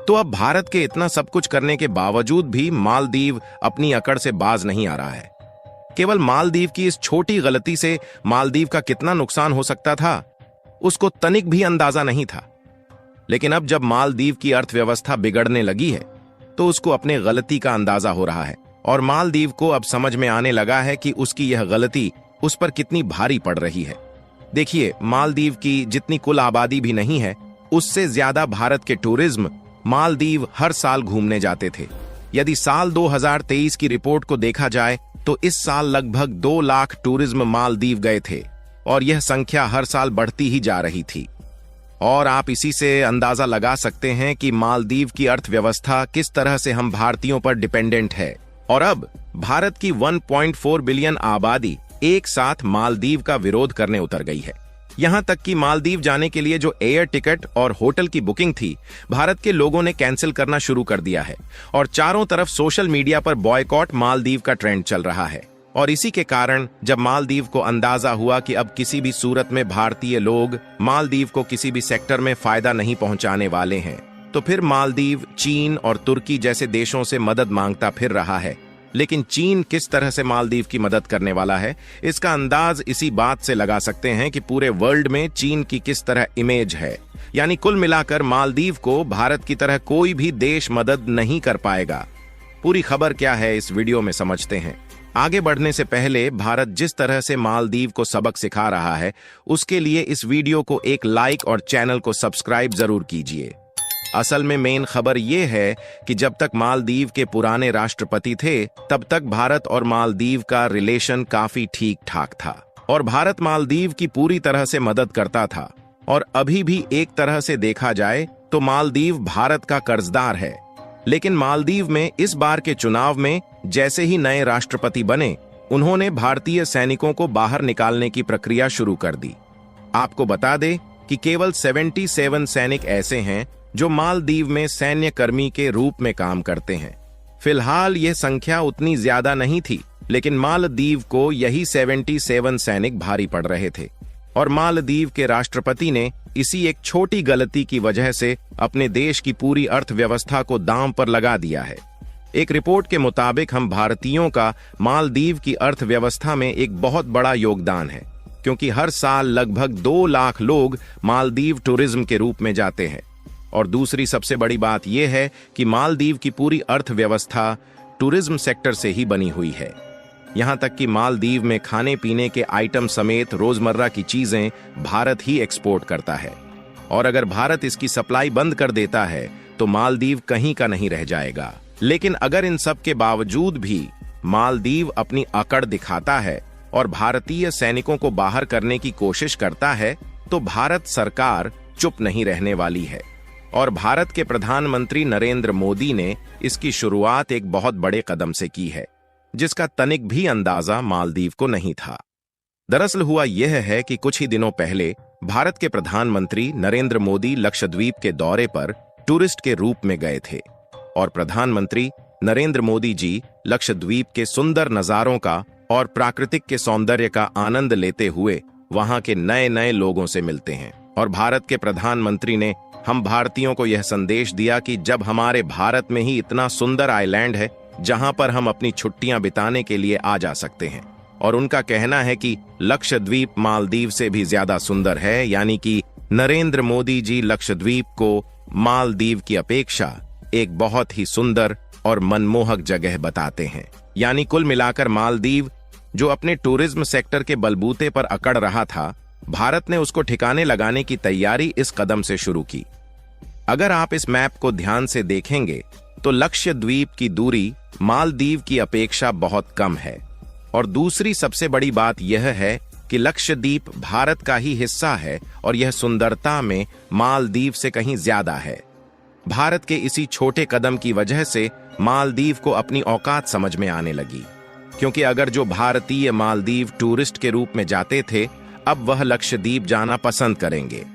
तो अब भारत के इतना सब कुछ करने के बावजूद भी मालदीव अपनी अकड़ से बाज नहीं आ रहा है। केवल मालदीव की इस छोटी गलती से मालदीव का कितना नुकसान हो सकता था, उसको तनिक भी अंदाजा नहीं था। लेकिन अब जब मालदीव की अर्थव्यवस्था बिगड़ने लगी है, तो उसको अपने गलती का अंदाजा हो रहा है और मालदीव को अब समझ में आने लगा है कि उसकी यह गलती उस पर कितनी भारी पड़ रही है। देखिए, मालदीव की जितनी कुल आबादी भी नहीं है, उससे ज्यादा भारत के टूरिज्म मालदीव हर साल घूमने जाते थे। यदि साल 2023 की रिपोर्ट को देखा जाए तो इस साल लगभग 2 लाख टूरिज्म मालदीव गए थे और यह संख्या हर साल बढ़ती ही जा रही थी। और आप इसी से अंदाजा लगा सकते हैं कि मालदीव की अर्थव्यवस्था किस तरह से हम भारतीयों पर डिपेंडेंट है। और अब भारत की 1.4 बिलियन आबादी एक साथ मालदीव का विरोध करने उतर गई है। यहां तक कि मालदीव जाने के लिए जो एयर टिकट और होटल की बुकिंग थी, भारत के लोगों ने कैंसिल करना शुरू कर दिया है और चारों तरफ सोशल मीडिया पर बॉयकॉट मालदीव का ट्रेंड चल रहा है। और इसी के कारण जब मालदीव को अंदाजा हुआ कि अब किसी भी सूरत में भारतीय लोग मालदीव को किसी भी सेक्टर में फायदा नहीं पहुंचाने वाले हैं, तो फिर मालदीव चीन और तुर्की जैसे देशों से मदद मांगता फिर रहा है। लेकिन चीन किस तरह से मालदीव की मदद करने वाला है, इसका अंदाज इसी बात से लगा सकते हैं कि पूरे वर्ल्ड में चीन की किस तरह इमेज है। यानी कुल मिलाकर मालदीव को भारत की तरह कोई भी देश मदद नहीं कर पाएगा। पूरी खबर क्या है, इस वीडियो में समझते हैं। आगे बढ़ने से पहले भारत जिस तरह से मालदीव को सबक सिखा रहा है, उसके लिए इस वीडियो को एक लाइक और चैनल को सब्सक्राइब जरूर कीजिए। असल में मेन खबर यह है कि जब तक मालदीव के पुराने राष्ट्रपति थे, तब तक भारत और मालदीव का रिलेशन काफी ठीक ठाक था और भारत मालदीव की पूरी तरह से मदद करता था। और अभी भी एक तरह से देखा जाए तो मालदीव भारत का कर्जदार है। लेकिन मालदीव में इस बार के चुनाव में जैसे ही नए राष्ट्रपति बने, उन्होंने भारतीय सैनिकों को बाहर निकालने की प्रक्रिया शुरू कर दी। आपको बता दें कि केवल 77 सैनिक ऐसे हैं जो मालदीव में सैन्य कर्मी के रूप में काम करते हैं। फिलहाल यह संख्या उतनी ज्यादा नहीं थी, लेकिन मालदीव को यही 77 सैनिक भारी पड़ रहे थे और मालदीव के राष्ट्रपति ने इसी एक छोटी गलती की वजह से अपने देश की पूरी अर्थव्यवस्था को दांव पर लगा दिया है। एक रिपोर्ट के मुताबिक हम भारतीयों का मालदीव की अर्थव्यवस्था में एक बहुत बड़ा योगदान है, क्योंकि हर साल लगभग 2 लाख लोग मालदीव टूरिज्म के रूप में जाते हैं। और दूसरी सबसे बड़ी बात यह है कि मालदीव की पूरी अर्थव्यवस्था टूरिज्म सेक्टर से ही बनी हुई है। यहां तक कि मालदीव में खाने पीने के आइटम समेत रोजमर्रा की चीजें भारत ही एक्सपोर्ट करता है। और अगर भारत इसकी सप्लाई बंद कर देता है तो मालदीव कहीं का नहीं रह जाएगा। लेकिन अगर इन सब के बावजूद भी मालदीव अपनी अकड़ दिखाता है और भारतीय सैनिकों को बाहर करने की कोशिश करता है, तो भारत सरकार चुप नहीं रहने वाली है। और भारत के प्रधानमंत्री नरेंद्र मोदी ने इसकी शुरुआत एक बहुत बड़े कदम से की है, जिसका तनिक भी अंदाजा मालदीव को नहीं था। दरअसल हुआ यह है कि कुछ ही दिनों पहले भारत के प्रधानमंत्री नरेंद्र मोदी लक्षद्वीप के दौरे पर टूरिस्ट के रूप में गए थे और प्रधानमंत्री नरेंद्र मोदी जी लक्षद्वीप के सुंदर नजारों का और प्राकृतिक के सौंदर्य का आनंद लेते हुए वहां के नए नए लोगों से मिलते हैं। और भारत के प्रधानमंत्री ने हम भारतीयों को यह संदेश दिया कि जब हमारे भारत में ही इतना सुंदर आइलैंड है जहां पर हम अपनी छुट्टियां बिताने के लिए आ जा सकते हैं। और उनका कहना है कि लक्षद्वीप मालदीव से भी ज्यादा सुंदर है, यानी कि नरेंद्र मोदी जी लक्षद्वीप को मालदीव की अपेक्षा एक बहुत ही सुंदर और मनमोहक जगह बताते हैं। यानी कुल मिलाकर मालदीव जो अपने टूरिज्म सेक्टर के बलबूते पर अकड़ रहा था, भारत ने उसको ठिकाने लगाने की तैयारी इस कदम से शुरू की। अगर आप इस मैप को ध्यान से देखेंगे तो लक्षद्वीप की दूरी मालदीव की अपेक्षा बहुत कम है। और दूसरी सबसे बड़ी बात यह है कि लक्षद्वीप भारत का ही हिस्सा है और यह सुंदरता में मालदीव से कहीं ज्यादा है। भारत के इसी छोटे कदम की वजह से मालदीव को अपनी औकात समझ में आने लगी, क्योंकि अगर जो भारतीय मालदीव टूरिस्ट के रूप में जाते थे, अब वह लक्षद्वीप जाना पसंद करेंगे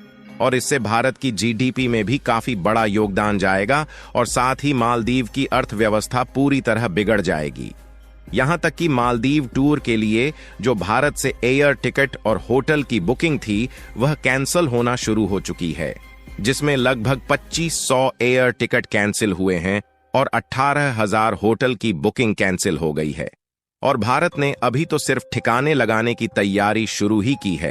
और इससे भारत की जीडीपी में भी काफी बड़ा योगदान जाएगा और साथ ही मालदीव की अर्थव्यवस्था पूरी तरह बिगड़ जाएगी। यहां तक कि मालदीव टूर के लिए जो भारत से एयर टिकट और होटल की बुकिंग थी, वह कैंसिल होना शुरू हो चुकी है। जिसमें लगभग 2500 एयर टिकट कैंसिल हुए हैं और 18,000 होटल की बुकिंग कैंसिल हो गई है। और भारत ने अभी तो सिर्फ ठिकाने लगाने की तैयारी शुरू ही की है।